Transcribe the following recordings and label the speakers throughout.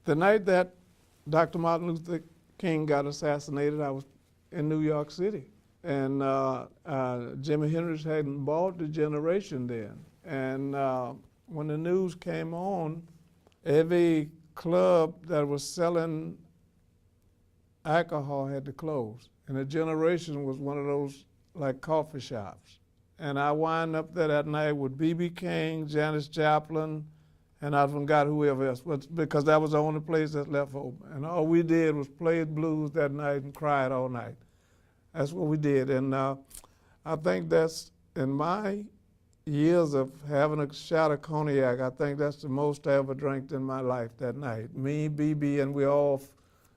Speaker 1: The night that Dr. Martin Luther King got assassinated, I was in New York City. And Jimi Hendrix hadn't bought the Generation then. And when the news came on, every club that was selling alcohol had to close. And the Generation was one of those like coffee shops. And I wind up there that night with B.B. King, Janis Joplin, and I forgot whoever else, but because that was the only place that's left open. And all we did was play blues that night and cried all night. That's what we did. And I think that's, in my years of having a shot of cognac, I think that's the most I ever drank in my life that night. Me, BB, and we all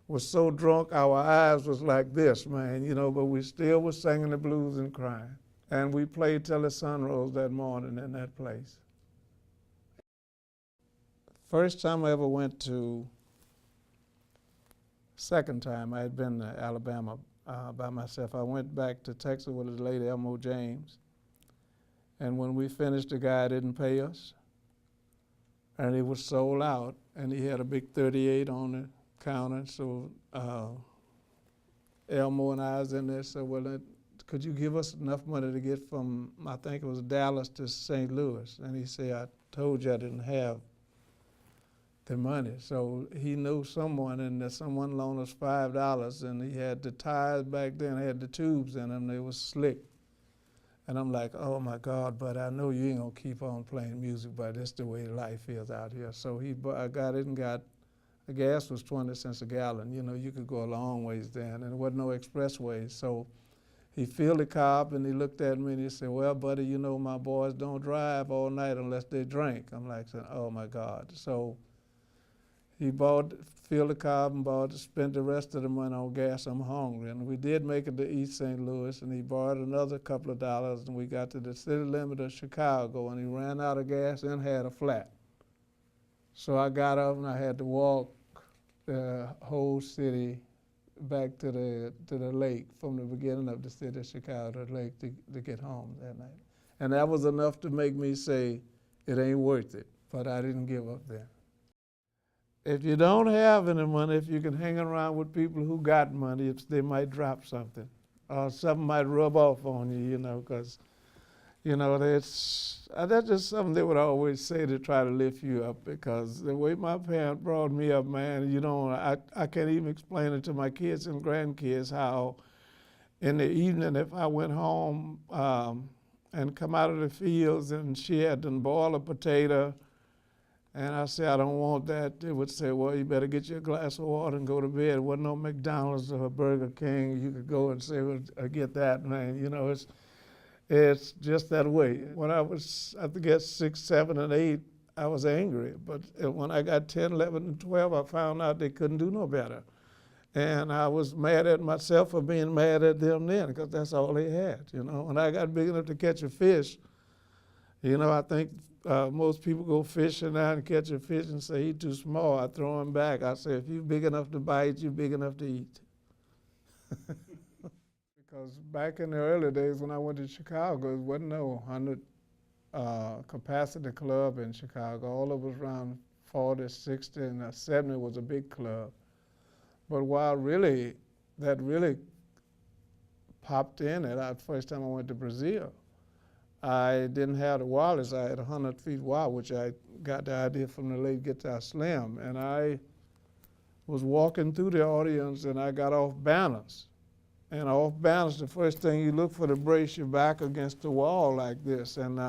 Speaker 1: were so drunk, our eyes was like this, man, you know, but we still was singing the blues and crying. And we played till the sun rose that morning in that place. First time I ever went to, second time I had been to Alabama by myself. I went back to Texas with his lady, Elmo James. And when we finished, the guy didn't pay us. And it was sold out. And he had a big 38 on the counter. So Elmo and I was in there, said, well, could you give us enough money to get from, I think it was Dallas to St. Louis? And he said, I told you I didn't have the money. So he knew someone, and someone loaned us $5, and he had the tires back then, had the tubes in them, they was slick. And I'm like, oh my God, but I know you ain't gonna keep on playing music, but that's the way life is out here. So I got it and got, the gas was 20 cents a gallon. You know, you could go a long ways then, and there wasn't no expressways. So he filled the car up and he looked at me and he said, well, buddy, you know my boys don't drive all night unless they drink. I'm like, oh my God. So he filled the car up and spent the rest of the money on gas. I'm hungry. And we did make it to East St. Louis, and he borrowed another couple of dollars, and we got to the city limit of Chicago, and he ran out of gas and had a flat. So I got up and I had to walk the whole city back to the lake from the beginning of the city of Chicago to the lake to get home that night. And that was enough to make me say, it ain't worth it, but I didn't give up then. If you don't have any money, if you can hang around with people who got money, they might drop something, or something might rub off on you, you know, because, you know, that's just something they would always say to try to lift you up, because the way my parents brought me up, man, you know, I can't even explain it to my kids and grandkids how in the evening if I went home and come out of the fields and she had done boiled a potato, and I said, I don't want that, they would say, well, you better get you a glass of water and go to bed. There wasn't no McDonald's or Burger King. You could go and say, well, get that, man. You know, it's just that way. When I was, I guess, 6, 7, and 8, I was angry. But when I got 10, 11, and 12, I found out they couldn't do no better. And I was mad at myself for being mad at them then, because that's all they had, you know. When I got big enough to catch a fish, you know, I think most people go fishing now and catch a fish and say, he's too small. I throw him back. I say, if you're big enough to bite, you're big enough to eat. Because back in the early days when I went to Chicago, there wasn't no 100 capacity club in Chicago. All of us around 40, 60, and 70 was a big club. But while that really popped in it, first time I went to Brazil, I didn't have the wireless. I had 100 feet wire, which I got the idea from the late Guitar Slim. And I was walking through the audience and I got off balance. And off balance, the first thing you look for to brace your back against the wall like this. And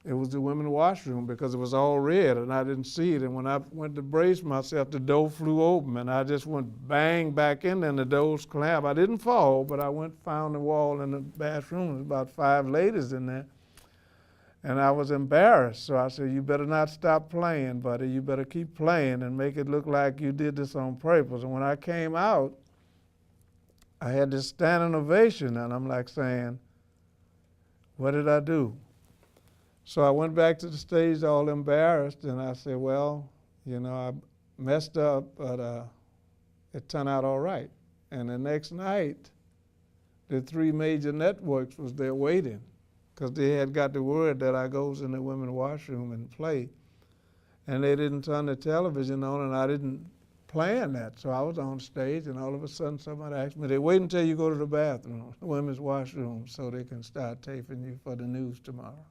Speaker 1: it was the women's washroom because it was all red and I didn't see it. And when I went to brace myself, the door flew open and I just went bang back in there and the doors clamped. I didn't fall, but I found the wall in the bathroom. There was about 5 ladies in there. And I was embarrassed. So I said, you better not stop playing, buddy. You better keep playing and make it look like you did this on purpose. And when I came out, I had this standing ovation and I'm like saying, what did I do? So I went back to the stage all embarrassed and I said, well, you know, I messed up, but it turned out all right. And the next night, the 3 major networks was there waiting because they had got the word that I goes in the women's washroom and play. and they didn't turn the television on, and I didn't plan that. So I was on stage, and all of a sudden somebody asked me, they wait until you go to the bathroom, the women's washroom, so they can start taping you for the news tomorrow.